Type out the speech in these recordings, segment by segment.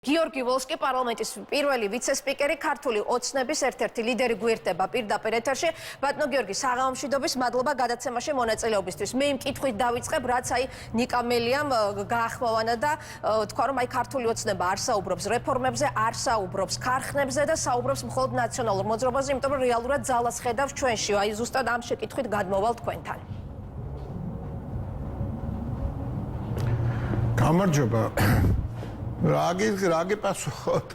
გიორგი ვოლსკი პარლამენტის პირველი ვიცე-სპიკერი ქართული ოცნების ერთ-ერთი ლიდერი გვერდება პირდაპირ ეთერში. ბატონო გიორგი, საღამომშვიდობის მადლობა გადაცემაში მონაწილეობისთვის. მე იმ კითხვით დავიწყებ, რაც ნიკა მელიამ გაახმოვანა და თქვა, რომ ქართული ოცნება არ საუბრობს რეფორმებზე, არ საუბრობს ქარხნებზე და საუბრობს მხოლოდ ნაციონალურ მოძრაობაზე, იმიტომ რომ რეალურად ძალას ხედავს ჩვენში. ზუსტად ამ შეკითხვით გადმოვალ თქვენთან. გამარჯობა. რაგი პასუხოთ.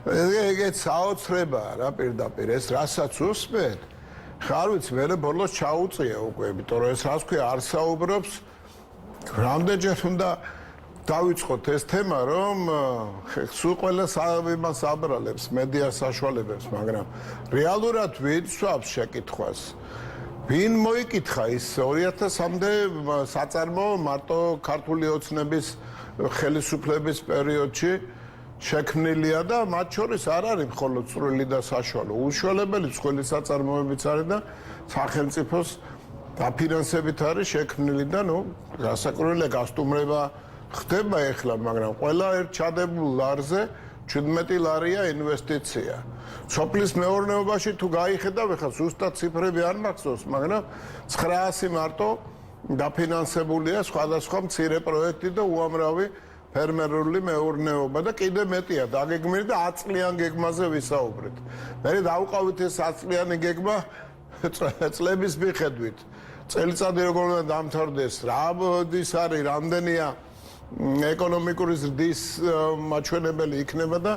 ეგეც საოცრებაა რა პირდაპირ ეს რასაც უსმენთ. ხარ ვიცი მე ბოლოს ჩაუწია უკვე, იმიტომ რომ ეს რას ქვია არ საუბრობს. რამდენჯერ უნდა დავიწყოთ ეს თემა, რომ სულ ყველა იმას აბრალებს მედია საშუალებებს, მაგრამ რეალურად ვინ სვავს შეკითხვას? ვინ მოიკითხა ის 2000-მდე საწარმო მარტო ქართული ოცნების ხელისუფლების პერიოდში შექმნილია და მათ შორის არ არის მხოლოდ წვრილი და საშუალო. უშუალებელი მსხვილი საწარმოებიც არის და სახელმწიფოს დაფინანსებით არის შექმნილი და გასაკრული გასტუმრება ხდება ეხლა, მაგრამ ყველა ერთ ჩადებულ ლარზე 17 ლარია ინვესტიცია. სოფლის მეურნეობაში თუ გაიხედავ, ეხლა ზუსტად ციფრები არ მახსოვს, მაგრამ 900 მარტო დაფინანსებულია სხვადასხვა მცირე პროექტი და უამრავი ფერმერული მეურნეობა და კიდე მეტია დაგეგმილი და 10 წლიან გეგმაზე ვისაუბრეთ. მე დავყავით ეს 10 წლიანი გეგმა წლების მიხედვით. წელიწადი როგორ უნდა დამთავრდეს, რა ის არის, რამდენია ეკონომიკური ზრდის მაჩვენებელი იქნება და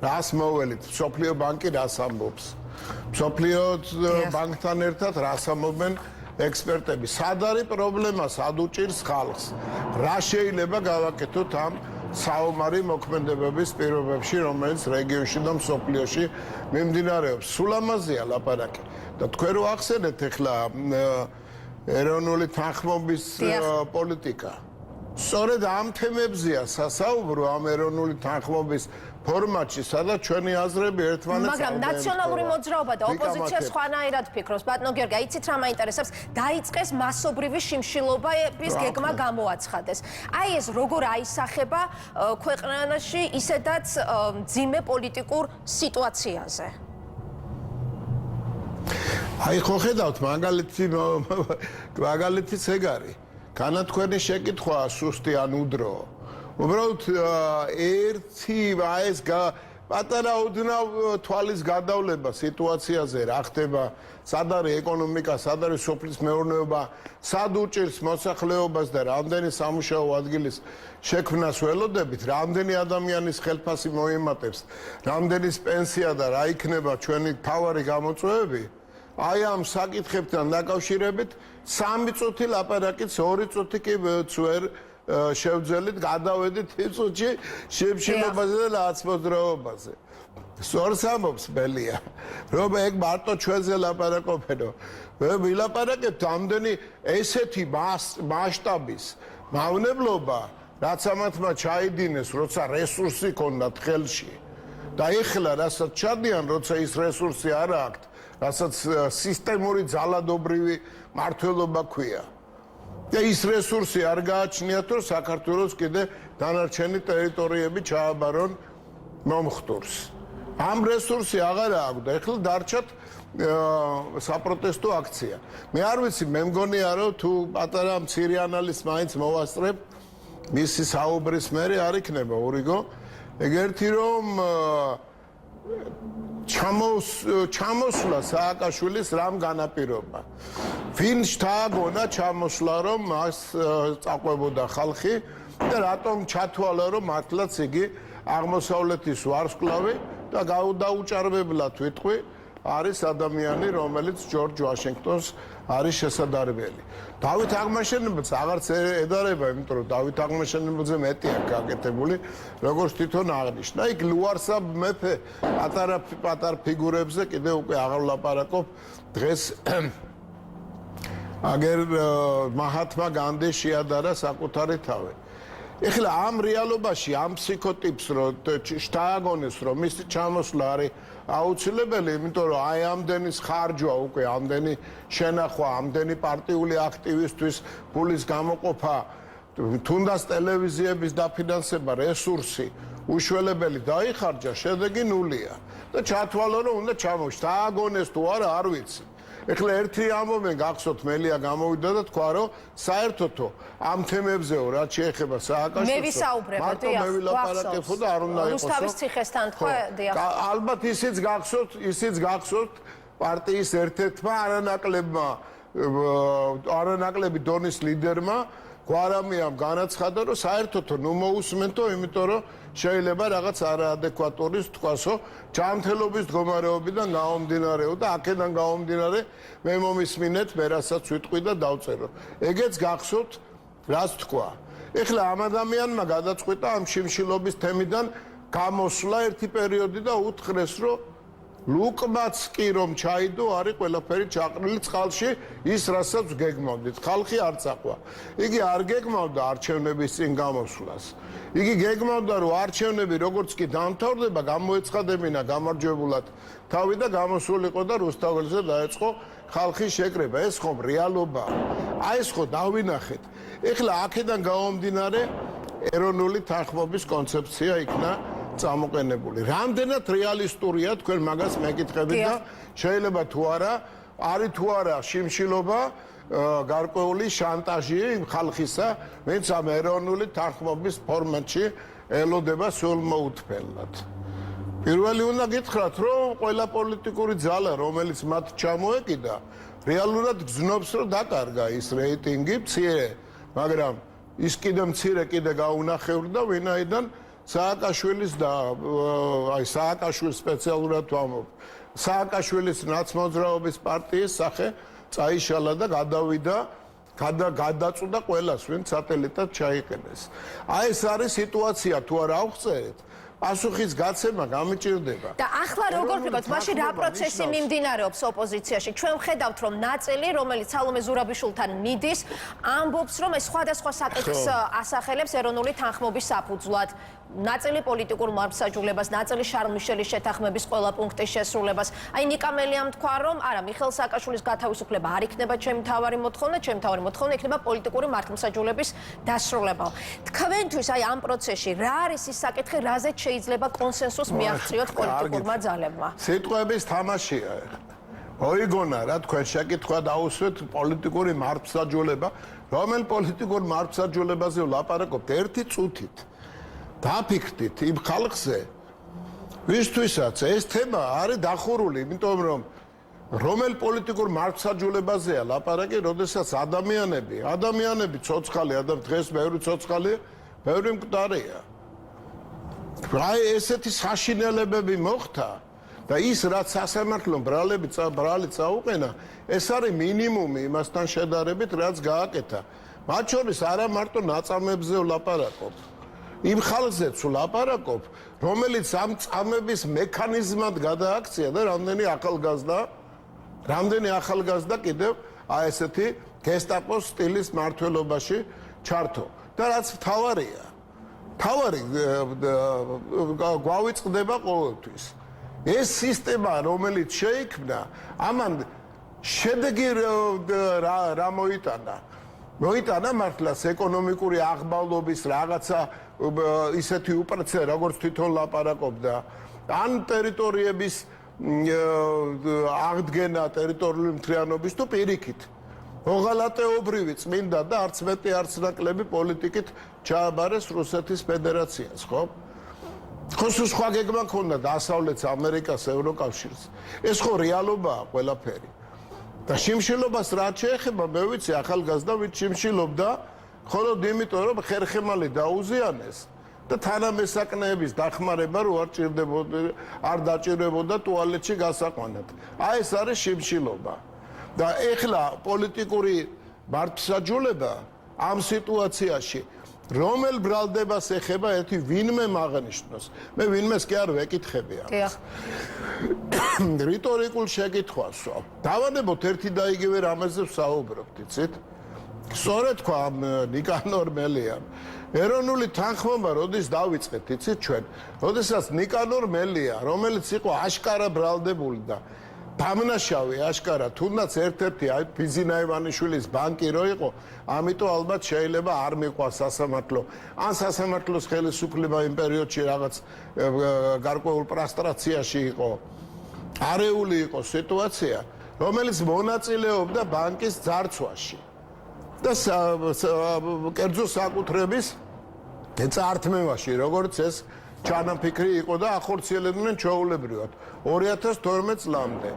რას მოველით. მსოფლიო ბანკი რას ამბობს? მსოფლიო ბანკთან ერთად რას ამბობენ ექსპერტები? სად არის პრობლემა, სად უჭირს ხალხს? რა შეიძლება გავაკეთოთ ამ საომარი მოქმედებების პირობებში, რომელიც რეგიონში და მსოფლიოში მიმდინარეობს? სულ ამაზეა ლაპარაკი. და თქვენ რო ახსენეთ ეხლა ეროვნული თანხმობის პოლიტიკა. სწორედ ამ თემებზეა სასაუბრო ამ ეროვნული თანხმობის ფორმატში, სადაც ჩვენი აზრები ერთმანეთს მაგრამ ნაციონალური მოძრაობა და ოპოზიცია სხვანაირად ფიქრობს. ბატონო გიორგი, იცით რა მაინტერესებს? დაიწყეს მასობრივი შიმშილობის გეგმა გამოაცხადეს. ეს როგორ აისახება ქვეყანაში ისედაც მძიმე პოლიტიკურ სიტუაციაზე? ხო ხედავთ, მაგალითიც ეგ არის. განათქვენი შეკითხვაა სუსტი ან უდრო. უბრალოდ ერთი ეს პატარა ოდნავ თვალის გადავლება სიტუაციაზე რა ხდება, სად არის ეკონომიკა, სად არის სოფლის მეურნეობა, სად უჭირს მოსახლეობას და რამდენი სამუშაო ადგილის შექმნას ველოდებით, რამდენი ადამიანის ხელფასი მოიმატებს, რამდენის პენსია და რა იქნება ჩვენი თავარი გამოწვევები. ამ საკითხებთან დაკავშირებით 3 წუთი ლაპარაკით, 2 წუთი კი ვერ შევძელით, გადავედით იმ წუთში შიმშილობაზე და ნაცმოძრაობაზე. სწორს ამბობს ბელია, რომ ეგ მარტო ჩვენზე ლაპარაკობენო. მე ვილაპარაკებთ ამდენი ესეთი მასშტაბის მავნებლობა, რაც ამათმა ჩაიდინეს, როცა რესურსი ქონდათ ხელში. და ეხლა რასაც ჩადიან, როცა ის რესურსი არ აქვთ, რასაც სისტემური ძალადობრივი მართლობა ქვია. და ის რესურსი არ გააჩნიათ, რომ საქართველოს კიდე დანარჩენი ტერიტორიები ჩააბარონ მომხდურს. ამ რესურსი აღარა აქვს და ეხლა დარჩათ საპროტესტო აქცია. მე არ ვიცი, მე მგონია, რომ თუ პატარა მცირე ანალიზს მაინც მოვასწრებ, მისი საუბრის მერე არ იქნება ურიგო. ეგერთი რომ ჩამოსვლა სააკაშვილის რამ განაპირობა. ვინ შთააგონა ჩამოსვლა, რომ მას წაყვებოდა ხალხი და რატომ ჩათვალა, რომ მართლაც იგი აღმოსავლეთის ვარსკვლავი და დაუჭარბებლად ვიტყვი არის ადამიანი, რომელიც ჯორჯ ვაშინგტონს არის შესაძლებელი. დავით აღმაშენებელს აღარც ედარება, იმიტომ რომ დავით აღმაშენებელზე მეტი აქვს გაკეთებული, როგორც თვითონ აღნიშნა. იქ ლუარსა მეფე პატარ ფიგურებზე კიდე უკვე აღარ ვლაპარაკობ. დღეს აგერ მაჰათმა განდი შეადარა საკუთარი თავი. ეხლა ამ რეალობაში ამ ფსიქოტიპს რო შთააგონეს, რომ მისი ჩამოსვლა არის აუცილებელი, იმიტომ რომ ამდენის ხარჯვა უკვე, ამდენი შენახვა, ამდენი პარტიული აქტივისტვის ფულის გამოყოფა, თუნდაც ტელევიზიების დაფინანსება, რესურსი, უშველებელი დაიხარჯა, შედეგი ნულია. და ჩათვალო რომ უნდა ჩამოშ. დააგონეს თუ არა, არ ვიცი. ეხლა ერთი ამბობენ გახსოვთ მელია გამოვიდა და თქვა რომ საერთოდო ამ თემებზეო რაც შეეხება სააკაშვილს მე ვისაუბრებო დიახ მე ვილაპარაკებო და არ უნდა იყოს რუსთავის ციხესთან თქვა დიახ ალბათ ისიც გახსოვთ პარტიის ერთ-ერთმა არანაკლები დონის ლიდერმა გვარამიამ განაცხადა რომ საერთოდო ნუ მოусმენთო იმიტომ რომ შეიძლება რაღაც არაადეკვატური თქვასო ჯანმრთელობის მდგომარეობიდან გამომდინარეო და აქედან გამომდინარე მე მომისმინეთ მე რასაც ვიტყვი და დავწერო ეგეც გახსოვთ რაც თქვა ეხლა ამ ადამიანმა გადაწყვიტა ამ შიმშილობის თემიდან გამოსვლა ერთი პერიოდი და უთხრეს რომ ლუკმაც კი რომ ჩაიდო არის ყველაფერი ჩაყრილი წყალში ის რასაც გეგმავდით ხალხი არ წაყვა იგი არ გეგმავდა არჩევნების წინ გამოსვლას იგი გეგმავდა რომ არჩევნები როგორც კი დამთავრდება გამოეცხადებინა გამარჯვებულად თავი და გამოსულიყო და რუსთაველზე დაეწყო ხალხის შეკრება ეს ხომ რეალობაა აი ეს ხო დავინახეთ ეხლა აქედან გამომდინარე ეროვნული თანხმობის კონცეფცია იქნა წამოყენებული. რამდენად რეალისტურია თქვენ მაგას მეკითხებით და შეიძლება თუ არა არის თუ არა შიმშილობა გარკვეული შანტაჟი ხალხისა, ვინც ამ ეროვნული თანხმობის ფორმატში ელოდება სულმოუთფელად. პირველი უნდა გითხრათ, რომ ყველა პოლიტიკური ძალა, რომელიც მათ ჩამოეკიდა, რეალურად გზნობს, რომ დაკარგა ის რეიტინგი მცირე, მაგრამ ის კიდე მცირე კიდე გაუნახევრდა, ვინაიდან სააკაშვილის და აი სააკაშვილის სპეციალურად ვამბობ სააკაშვილის ნაცმოძრაობის პარტიის სახე წაიშალა და გადავიდა გადაწუდა ყველას ვინც სატელიტად ჩაიყენეს აი ეს არის სიტუაცია თუ არ აღწერეთ პასუხის გაცემა გამიჭირდება და ახლა როგორ ვიყოთ მაშინ რა პროცესი მიმდინარეობს ოპოზიციაში ჩვენ ვხედავთ რომ ნაწილი რომელიც სალომე ზურაბიშვილთან მიდის ამბობს რომ ეს სხვადასხვა საკითხს ასახელებს ეროვნული თანხმობის საფუძვლად ნაწილი პოლიტიკურ მართლმსაჯულებას, ნაწილი შარლ მიშელის შეთანხმების ყველა პუნქტის შესრულებას. აი ნიკა მელიამ თქვა რომ არა, მიხეილ სააკაშვილის გათავისუფლება არ იქნება ჩემი მთავარი მოთხოვნა, ჩემი მთავარი მოთხოვნა იქნება პოლიტიკური მართლმსაჯულების დასრულება. თქვენთვის აი ამ პროცესში რა არის ის საკითხი, რაზეც შეიძლება კონსენსუსს მიაღწიოთ პოლიტიკურმა ძალებმა? სიტყვების თამაშია ეხლა. მოიგონა რა თქვენ შეკითხვა დაუსვეთ პოლიტიკური მართლმსაჯულება, რომელ პოლიტიკურ მართლმსაჯულებაზე ვლაპარაკობთ ერთი წუთით. დაფიქრდით იმ ხალხზე ვისთვისაც ეს თემა არის დახურული იმიტომ რომ რომელ პოლიტიკურ მართლმსაჯულებაზეა ლაპარაკი როდესაც ადამიანები ცოცხალი დღეს ბევრი ცოცხალია ბევრი მკვდარია აი ესეთი საშინელებები მოხდა და ის რაც სასამართლო ბრალი წაუყენა ეს არის მინიმუმი იმასთან შედარებით რაც გააკეთა მათ შორის არა მარტო ნაწამებზე ვლაპარაკობ იმ ხალხზეც ვლაპარაკობ, რომელიც ამ წამების მექანიზმად გადააქცია და რამდენი ახალგაზრდა კიდევ აი ესეთი გესტაპოს სტილის მართლობაში ჩართო. და რაც მთავარია, გვავიწყდება ყოველთვის. ეს სისტემა, რომელიც შეიქმნა, ამან შედეგი რა მოიტანა მართლაც ეკონომიკური აღბავლობის რაღაცა ისეთი უპრეცედენტო როგორც თვითონ ლაპარაკობდა ან ტერიტორიების აღდგენა ტერიტორიული მთლიანობის თუ პირიქით მოღალატეობრივი წმინდა და არც მეტი არც ნაკლები პოლიტიკით ჩააბარეს რუსეთის ფედერაციას ხო სხვა გეგმა ქონდა დასავლეთ ამერიკას ევროკავშირს ეს ხო რეალობაა ყველაფერი და შიმშილობას რაც შეეხება მე ვიცი ახალგაზრდა ვით შიმშილობდა ხოლო იმიტომ რომ ხერხემალი დაუზიანეს და თანამესაკნეების დახმარება რო არ დაჭირებოდა ტუალეტში გასაყვანად. აი ეს არის შიმშილობა. და ეხლა პოლიტიკური მართლმსაჯულება ამ სიტუაციაში რომელ ბრალდებას ეხება ერთი ვინმე მაღნიშნოს. მე ვინმეს კი არ ვეკითხები ამას. რიტორიკულ შეკითხვასო. დავანებოთ ერთი და იგივე რამეზე ვსაუბრობთ, იცით? სწორედ თქვა ნიკანორ მელიამ ეროვნული თანხმობა როდის დავიწყეთ იცით ჩვენ როდესაც ნიკანორ მელია რომელიც იყო აშკარა ბრალდებული და დამნაშავე აშკარა, თუნდაც ერთ-ერთი აი ფიზინა ივანიშვილის ბანკი რო იყო, ამიტომ ალბათ შეიძლება არ მიყვარს სასამართლო. ან სასამართლოს ხელისუფლება იმ პერიოდში რაღაც გარკვეულ პრასტრაციაში იყო. არეული იყო სიტუაცია, რომელიც მონაწილეობდა ბანკის ძარცვაში. და კერძო საკუთრების წართმევაში, როგორც ეს ჩანაფიქრი იყო და ახორციელებდნენ ჩვეულებრივად 2012 წლამდე.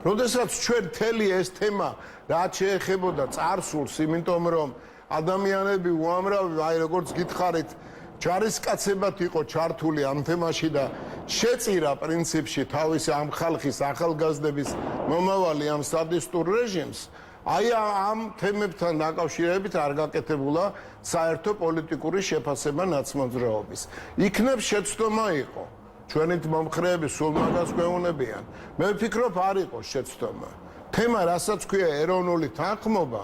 როდესაც ჩვენ მთელი ეს თემა რაც შეეხებოდა წარსულს, იმიტომ რომ ადამიანები უამრავი, აი როგორც გითხარით, ჯარისკაცებად იყო ჩართული ამ თემაში და შეწირა პრინციპში თავისი ამ ხალხის ახალგაზრდების მომავალი ამ სადისტურ რეჟიმს, აი ამ თემებთან დაკავშირებით არ გაკეთებულა საერთო პოლიტიკური შეფასება ნაცმოძრაობის. იქნებ შეცდომა იყო. ჩვენი მომხრეები სულ მაგას გვეუბნებიან. მე ვფიქრობ არ იყო შეცდომა. თემა, რასაც ქვია ეროვნული თანხმობა,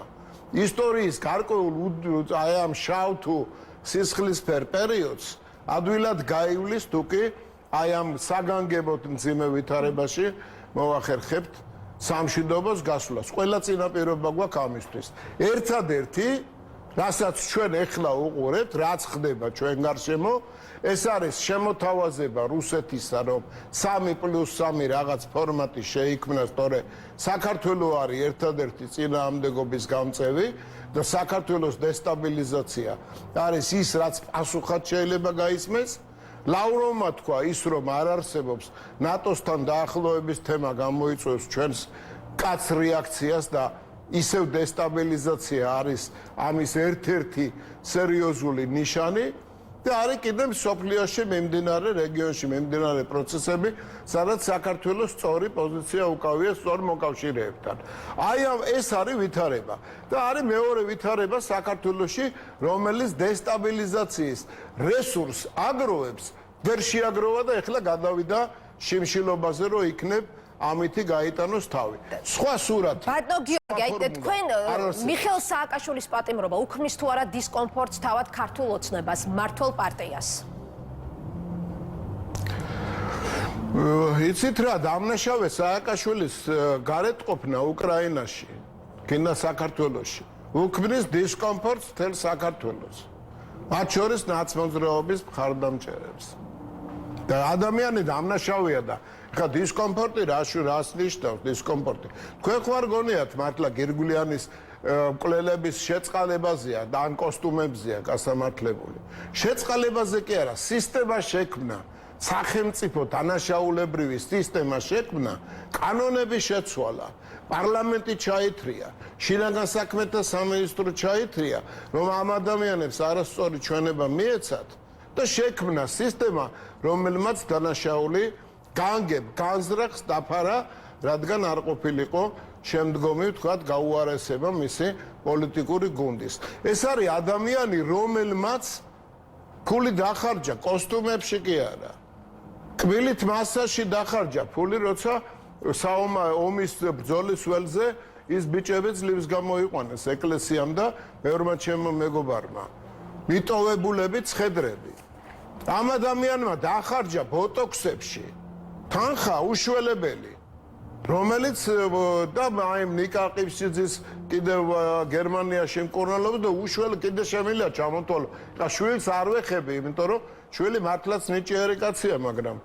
ისტორიის გარკვეულ აი ამ შავ თუ სისხლისფერ პერიოდს ადვილად გაივლის თუ კი აი ამ საგანგებოდ მძიმე ვითარებაში მოვახერხებთ სამშვიდობოს გასვლას. ყველა წინაპირობა გვაქვს ამისთვის. ერთადერთი, რასაც ჩვენ ეხლა უყურებთ, რაც ხდება ჩვენ გარშემო, ეს არის შემოთავაზება რუსეთისა, რომ 3+3 რაღაც ფორმატი შეიქმნას, თორე საქართველო არის ერთადერთი წინააღმდეგობის გამწევი და საქართველოს დესტაბილიზაცია არის ის, რაც პასუხად შეიძლება გაისმეს. ლავროვმა თქვა ის, რომ არ არსებობს ნატოსთან დაახლოების თემა გამოიწვევს ჩვენს კაც რეაქციას და ისევ დესტაბილიზაცია არის ამის ერთ-ერთი სერიოზული ნიშანი და არის კიდევ სოფლიოში მიმდინარე რეგიონში მიმდინარე პროცესები, სადაც საქართველოს სწორი პოზიცია უკავია სწორ მოკავშირეებთან. აი ეს არის ვითარება და არის მეორე ვითარება საქართველოში, რომელიც დესტაბილიზაციის რესურს აგროვებს, ვერ შეაგროვა და ეხლა გადავიდა შიმშილობაზე, რომ იქნებ ამითი გაიტანოს თავი. სხვა სურათი. ბატონო გიორგი, აი თქვენ მიხეილ სააკაშვილის პატიმრობა უქმნის თუ არა დისკომფორტს თავად ქართულ ოცნებას, მმართველ პარტიას? იცით რა, დამნაშავე სააკაშვილის გარეთყოფნა უკრაინაში, კიდე საქართველოში, უქმნის დისკომფორტს მთელ საქართველოს. მათ შორის ნაცმოძრაობის მხარდამჭერებს. და ადამიანი დამნაშავეა და ხა დისკომფორტი რას ნიშნავს დისკომფორტი? თქვენ ხარ გონიათ მართლა გირგვლიანის მკვლელების შეწყალებაზეა და ან კოსტუმებზეა გასამართლებული. შეწყალებაზე კი არა, სისტემა შექმნა, სახელმწიფო დანაშაულებრივი სისტემა შექმნა, კანონები შეცვალა, პარლამენტი ჩაითრია, შინაგან საქმეთა სამინისტრო ჩაითრია, რომ ამ ადამიანებს არასწორი ჩვენება მიეცათ და შექმნა სისტემა, რომელმაც დანაშაული განზრახს დაფარა, რადგან არ ყოფილიყო შემდგომი, ვთქვათ, გაუარესება მისი პოლიტიკური გუნდის. ეს არის ადამიანი, რომელმაც ფული დახარჯა კოსტუმებში კი არა. კბილით მასაში დახარჯა ფული, როცა ომის ბრძოლის ველზე ის ბიჭები ძლივს გამოიყვანეს ეკლესიამ და მეორმა ჩემო მეგობარმა. მიტოვებულები ცხედრები. ამ ადამიანმა დახარჯა ბოტოქსებში თანხა უშველებელი, რომელიც და აი ნიკა ყიფშიძის კიდევ გერმანიაში მკურნალობა და უშველო კიდე შემიძლია ჩამოთვალო. და შვილს არ ვეხები, იმიტომ რომ შვილი მართლაც ნიჭიერი კაცია, მაგრამ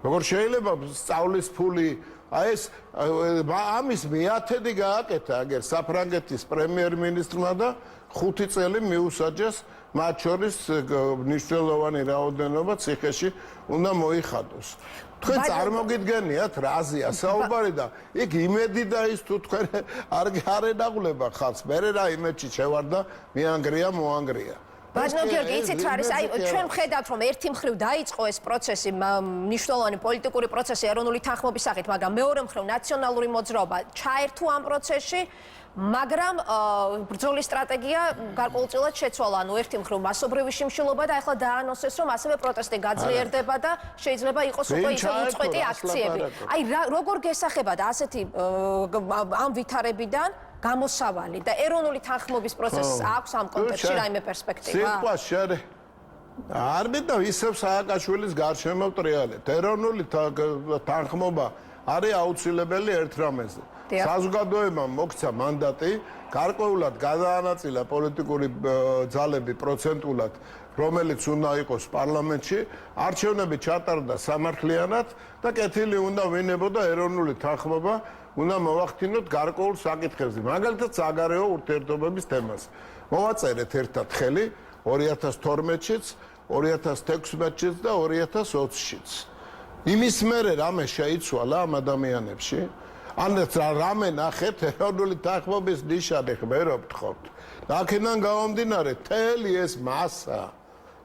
როგორ შეიძლება სწავლის ფული აი ეს ამის მეათედი გააკეთა აგერ საფრანგეთის პრემიერ-მინისტრმა და 5 წელი მიუსაჯეს, მათ შორის მნიშვნელოვანი რაოდენობა ციხეში უნდა მოიხადოს. თქვენ წარმოგიდგენიათ რაზეა საუბარი და იქ იმედი და ის თუ თქვენ არ ენაღვლება ხალხს, მე რა იმედში შევარ და მიანგრია მოანგრია. ბატონო გიორგი, იცით რა არის? აი ჩვენ ვხედავთ, რომ ერთი მხრივ დაიწყო ეს პროცესი, მნიშვნელოვანი პოლიტიკური პროცესი ეროვნული თანხმობის სახით, მაგრამ მეორე მხრივ ნაციონალური მოძრაობა ჩაერთო ამ პროცესში, მაგრამ ბრძოლის სტრატეგია გარკვეულწილად შეცვალა. ანუ ერთი მხრივ მასობრივი შიმშილობა და ახლა დაანონსეს, რომ ასევე პროტესტი გაძლიერდება და შეიძლება იყოს უკვე ისე უწყვეტი აქციები. აი როგორ გესახებათ ასეთი ამ ვითარებიდან გამოსავალი და ეროვნული თანხმობის პროცესს აქვს ამ კონტექსტში რაიმე პერსპექტივა? სიტყვა შენ არ მინდა ისევ სააკაშვილის გარშემო ტრიალეთ. ეროვნული თანხმობა არის აუცილებელი ერთ რამეზე. საზოგადოებამ მოქცა მანდატი, გარკვეულად გადაანაწილა პოლიტიკური ძალები პროცენტულად, რომელიც უნდა იყოს პარლამენტში, არჩევნები ჩატარდა სამართლიანად და კეთილი უნდა ვინებოდა ეროვნული თანხმობა, უნდა მოვახდინოთ გარკვეულ საკითხებზე, მაგალითად საგარეო ურთიერთობების თემას. მოვაწერეთ ერთად ხელი 2012-შიც, 2016-შიც და 2020-შიც. იმის მერე რამე შეიცვალა ამ ადამიანებში? ან რამე ნახეთ ეროვნული თანხმობის ნიშანი ხმერობთ ხოთ. აქედან გამომდინარე მთელი ეს მასა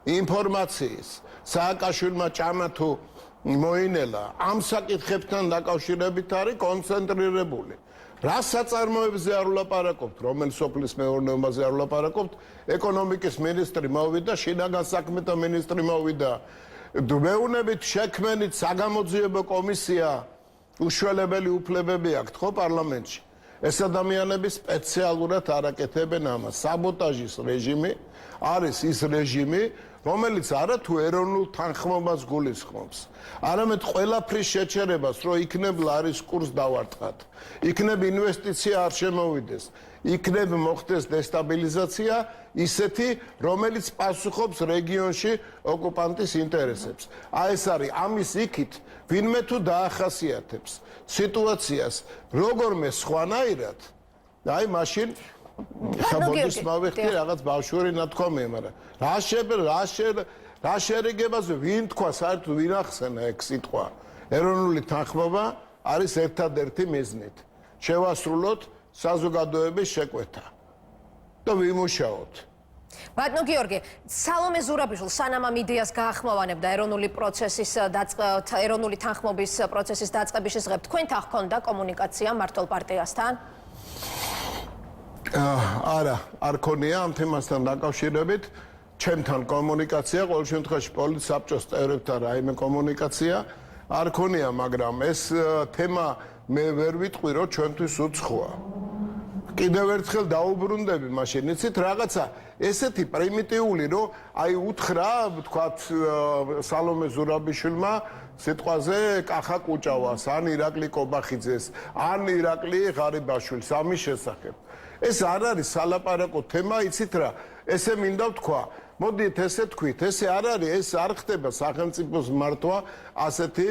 ინფორმაციის სააკაშვილმა ჭამა თუ მოინელა ამ საკითხებთან დაკავშირებით არის კონცენტრირებული. რა საწარმოებზე არ ვლაპარაკობთ, რომელ სოფლის მეურნეობაზე არ ვლაპარაკობთ, ეკონომიკის მინისტრი მოვიდა, შინაგან საქმეთა მინისტრი მოვიდა, მეუნებით შექმნით საგამოძიებო კომისია, უშველებელი უფლებები აქვთ ხო პარლამენტში. ეს ადამიანები სპეციალურად არაკეთებენ ამას. საბოტაჟის რეჟიმი არის ის რეჟიმი, რომელიც არა თუ ეროვნულ თანხმობას გულისხმობს, არამედ ყველაფრის შეჩერებას, რომ იქნებ ლარის კურს დავარტყათ, იქნებ ინვესტიცია არ შემოვიდეს, იქნებ მოხდეს დესტაბილიზაცია ისეთი, რომელიც პასუხობს რეგიონში ოკუპანტის ინტერესებს. აი ეს არის ამის იქით, ვინმე თუ დაახასიათებს სიტუაციას როგორმე სხვანაირად, აი მაშინ ხაბოდის მოვიხდი რაღაც ბავშვური ნათქვამია, მაგრამ რა შერიგებაზე ვინ თქვა, საერთოდ ვინ ახსენა ეგ სიტყვა? ეროვნული თანხმობა არის ერთადერთი მიზნით. შევასრულოთ საზოგადოების შეკვეთა და ვიმუშაოთ. ბატონო გიორგი, სალომე ზურაბიშვილ სანამ ამ იდეას გაახმოვანებდა ეროვნული თანხმობის პროცესის დაწყების შესახებ, თქვენთან ჰქონდა კომუნიკაცია მართლ პარტიასთან? არა, არ ქონია ამ თემასთან დაკავშირებით. ჩემთან კომუნიკაცია, ყოველ შემთხვევაში პოლიტსაბჭოს წევრებთან რაიმე კომუნიკაცია არ ქონია, მაგრამ ეს თემა მე ვერ ვიტყვი, რომ ჩვენთვის უცხოა. კიდევ ერთხელ დაუბრუნდები მაშინ, იცით რაღაცა ესეთი პრიმიტიული, რომ აი უთხრა, ვთქვათ, სალომე ზურაბიშვილმა სიტყვაზე კახა კუჭავას, ან ირაკლი კობახიძეს, ან ირაკლი ღარიბაშვილს ამის შესახებ. ეს არ არის სალაპარაკო თემა, იცით რა, ესე მინდა ვთქვა. მოდით ესე თქვით, ესე არ არის, ეს არ ხდება სახელმწიფოს მართვა ასეთი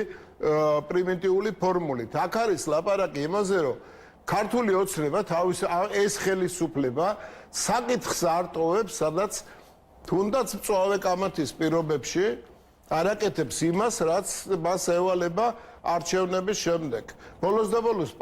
პრიმიტიული ფორმულით. აქ არის ლაპარაკი იმაზე, რომ ქართული ოცნება თავის ეს ხელისუფლება საკითხს არტოვებს, სადაც თუნდაც მწვავე კამათის პირობებში არაკეთებს იმას, რაც მას ევალება არჩევნების შემდეგ. ბოლოს და ბოლოს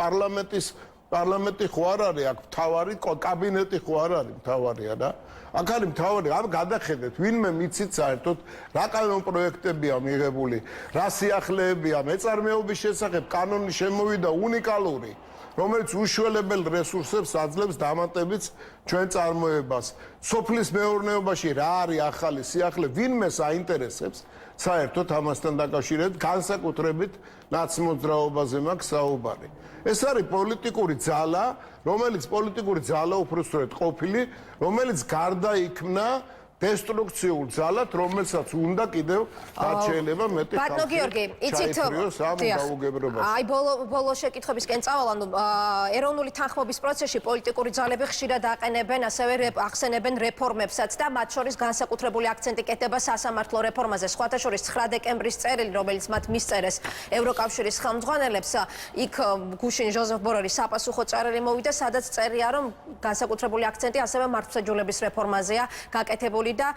პარლამენტი ხო არ არის, აქ მთავარი კაბინეტი ხო არ არის მთავარია რა. აქ არის მთავარი, ამ გადახედეთ, ვინმე მიცით საერთოდ რა კანონპროექტებია მიღებული, რა სიახლეებია მეწარმეობის შესახებ კანონი შემოვიდა უნიკალური, რომელიც უშველებელ რესურსებს აძლევს დამატებით ჩვენ წარმოებას. სოფლის მეურნეობაში რა არის ახალი სიახლე, ვინმე საინტერესებს საერთოდ ამასთან დაკავშირებით განსაკუთრებით ნაცმოძრაობაზე მაქვს საუბარი. ეს არის პოლიტიკური ძალა, რომელიც პოლიტიკური ძალა უпроსტოდ ყოფილი, რომელიც გარდაიქმნა დესტრუქციულ ძალად, რომელსაც უნდა კიდევ რაც შეიძლება მეტი ბატონო გიორგი, იცით აი ბოლო შეკითხვებისკენ წავალ, ეროვნული თანხმობის პროცესში პოლიტიკური ძალები ხშირად აყენებენ, ასევე ახსენებენ რეფორმებსაც და მათ შორის განსაკუთრებული აქცენტი კეთდება სასამართლო რეფორმაზე. სხვათა შორის 9 დეკემბრის წერილი, რომელიც მათ მისწერეს ევროკავშირის ხელმძღვანელებს, იქ გუშინ ჟოზეფ ბორელის საპასუხო წერილი მოვიდა, სადაც წერია, რომ განსაკუთრებული აქცენტი ასევე მართლმსაჯულების რეფორმაზეა გაკეთებული და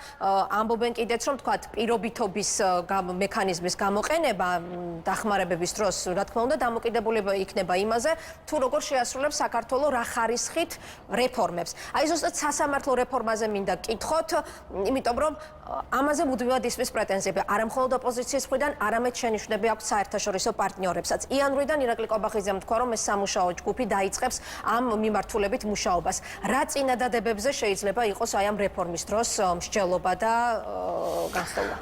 ამბობენ კიდეც, რომ თქვათ, პირობითობის მექანიზმის გამოყენება დახმარებების დროს, რა თქმა უნდა, დამოკიდებული იქნება იმაზე, თუ როგორ შეასრულებს საქართველოს რა ხარისხით რეფორმებს. აი ზუსტად სასამართლო რეფორმაზე მინდა გკითხოთ, იმიტომ რომ ამაზე მუდმივად ისმის პრეტენზიები არა მხოლოდ ოპოზიციის მხრიდან, არამედ შენიშვნები აქვს საერთაშორისო პარტნიორებსაც. იანვრიდან ირაკლი კობახიძემ თქვა, რომ ეს სამუშაო ჯგუფი დაიწყებს ამ მიმართულებით მუშაობას. რა წინადადებებზე შეიძლება იყოს აი ამ რეფორმის დროს მსჯელობა და განსხვავება?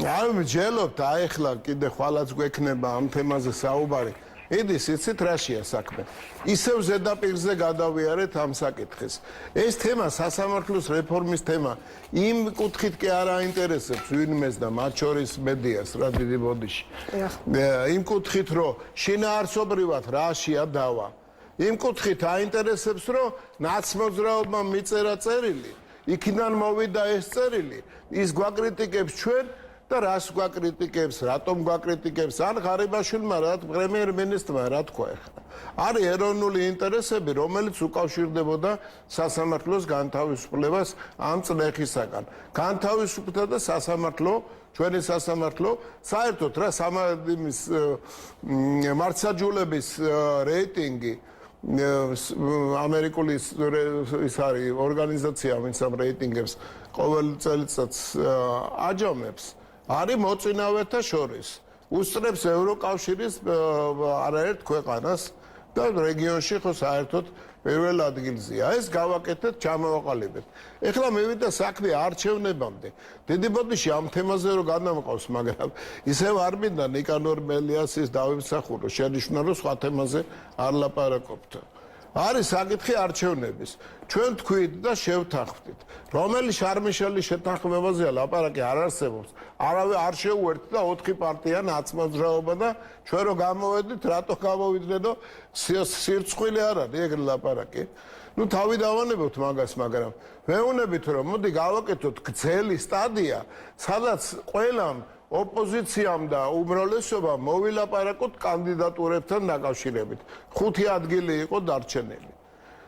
აი მსჯელობთ, აი ახლა კიდე ხვალაც გვექნება ამ თემაზე საუბარი. ედის იცით რაშია საქმე. ისევ ზედაპირზე გადავიარეთ ამ საკითხს. ეს თემა სასამართლოს რეფორმის თემა იმ კუთხით კი არ აინტერესებს ვინმეს და მათ შორის მედიას რა დიდი ბოდიში. იმ კუთხით რომ შინაარსობრივად რაშია დავა. იმ კუთხით აინტერესებს რომ ნაცმოძრაობმა მიწერა წერილი, იქიდან მოვიდა ეს წერილი, ის გვაკრიტიკებს ჩვენ და რას გვაკრიტიკებს, რატომ გვაკრიტიკებს, ან ღარიბაშვილმა რა პრემიერ-მინისტრმა რა თქვა ახლა. არის ეროვნული ინტერესები, რომელიც უკავშირდებოდა სასამართლოს განთავისუფლებას ამ წნეხისაგან. განთავისუფლდა და სასამართლო, ჩვენი სასამართლო, საერთოდ რა სამართლის მართლმსაჯულების რეიტინგი ამერიკული ის არის ორგანიზაცია, ვინც ამ რეიტინგებს ყოველ წელიწადს აჯამებს. არის მოწინავეთა შორის. უსწრებს ევროკავშირის არაერთ ქვეყანას და რეგიონში ხო საერთოდ პირველ ადგილზეა. ეს გავაკეთეთ, ჩამოვაყალიბეთ. ეხლა მივიდა საქმე არჩევნებამდე. დიდი ბოდიში ამ თემაზე რომ გადამყავს, მაგრამ ისევ არ მინდა ნიკანორ მელიასის დავიმსახურო, შენიშვნა რომ სხვა თემაზე არ ლაპარაკობთ. არის საკითხი არჩევნების. ჩვენ თქვით და შევთანხმდით. რომელი შარმიშელის შეთანხმებაზეა ლაპარაკი არ არსებობს. არავე არ შეუერთდა და 4 პარტია ნაცმოძრაობა და ჩვენ რო გამოვედით, რატო გამოვიდნენ, სირცხვილი არ არის ეგრე ლაპარაკი. ნუ თავი დავანებოთ მაგას, მაგრამ ვეუბნებით რომ მოდი გავაკეთოთ გრძელი სტადია, სადაც ყველამ ოპოზიციამ და უმრავლესობამ მოვილაპარაკოთ კანდიდატურებთან დაკავშირებით. 5 ადგილი იყო დარჩენილი.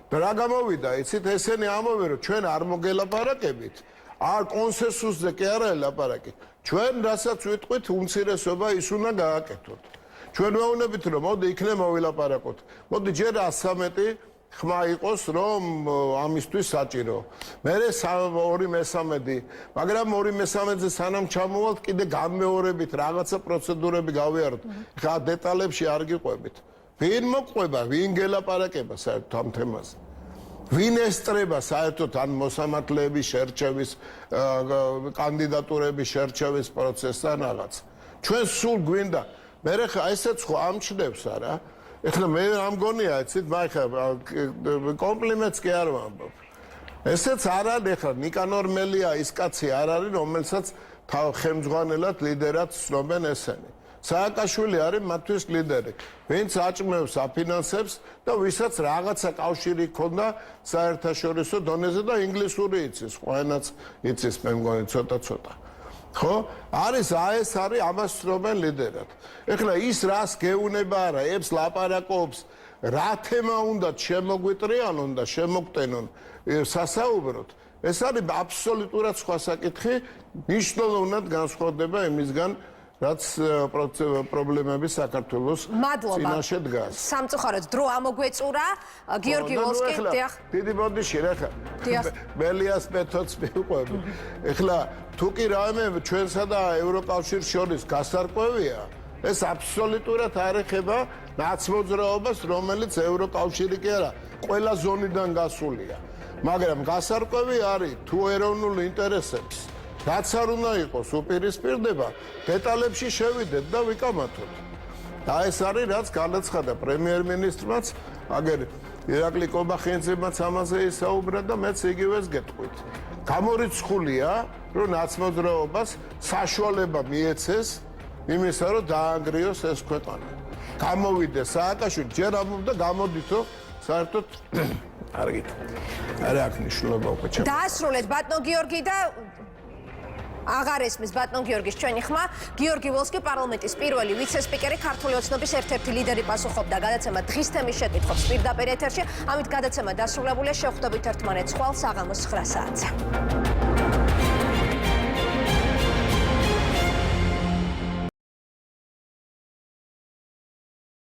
და რა გამოვიდა, იცით, ესენი ამბობენ რომ ჩვენ არ მოგელაპარაკებით, არ კონსენსუსზე კი არა ელაპარაკი. ჩვენ რასაც ვიტყვით, უმცირესობა ის უნდა გააკეთოთ. ჩვენ ვეუბნებით რომ მოდი იქნე მოვილაპარაკოთ. მოდი ჯერ 113 ხმა იყოს რომ ამისთვის საჭირო. მერე 2/3, მაგრამ 2/3-ზე სანამ ჩამოვალთ, კიდე განმეორებით რაღაცა პროცედურები გავიაროთ. ხა დეტალებში არ გიყვებით. ვინ მოყვება, ვინ გელაპარაკება საერთოდ ამ თემაზე? ვინ ესწრება საერთოდ ან მოსამართლეების შერჩევის, კანდიდატურების შერჩევის პროცესს ან რაღაც? ჩვენ სულ გვინდა, მერე ხა ესეც ხო ამჩნევს არა? ეხლა მე რა მგონია, იცით, მაგრამ კომპლიმენტს კი არ ვამბობ. ესეც არ არის ეხლა ნიკანორ მელია ის კაცი არ არის, რომელსაც ხელმძღვანელად ლიდერად ცნობენ ესენი. სააკაშვილი არის მათთვის ლიდერი, ვინც აჭმევს, აფინანსებს და ვისაც რაღაცა კავშირი ჰქონდა საერთაშორისო დონეზე და ინგლისური იცის, ყველანაც იცის, მე მგონი ცოტა. ხო? არის ეს არის ამას ცნობენ ლიდერად. ეხლა ის რას გეუნება არა, ებს ლაპარაკობს, რა თემა უნდა შემოგვიტრიალონ და შემოგტენონ სასაუბროთ. ეს არის აბსოლუტურად სხვა საკითხი, მნიშვნელოვნად განსხვავდება იმისგან, რაც პრობლემები საქართველოს წინაშე დგას. სამწუხაროდ დრო ამოგვეწურა, გიორგი ვოლსკი, დიახ. დიდი ბოდიში რა ხა. მელიას მეთოდს მივყვები. ეხლა თუ კი რაიმე ჩვენსა და ევროკავშირს შორის გასარკვევია, ეს აბსოლუტურად არ ეხება ნაცმოძრაობას, რომელიც ევროკავშირი კი არა, ყველა ზონიდან გასულია. მაგრამ გასარკვევი არის თუ ეროვნულ ინტერესებს რაც არ უნდა იყოს უპირისპირდება, დეტალებში შევიდეთ და ვიკამათოთ. და ეს არის რაც განაცხადა პრემიერ-მინისტრმაც, აგერ ირაკლი კობახიძემაც ამაზე ისაუბრა და მეც იგივეს გეტყვით. გამორიცხულია, რომ ნაცმოძრაობას საშუალება მიეცეს იმისა, რომ დაანგრიოს ეს ქვეყანა. გამოვიდეს სააკაშვილი, ჯერ ამბობდა გამოდითო, საერთოდ არ გითხრათ. არ აქვს მნიშვნელობა უკვე ჩემ. დაასრულეთ ბატონო გიორგი და აღარ ესმის ბატონ გიორგის ჩვენი ხმა. გიორგი ვოლსკი პარლამენტის პირველი ვიცე-სპიკერი, ქართული ოცნების ერთ-ერთი ლიდერი პასუხობდა გადაცემა დღის თემის შეკითხვებს პირდაპირ ეთერში. ამით გადაცემა დასრულებულია. შევხვდებით ერთმანეთს ხვალ საღამოს 9 საათზე.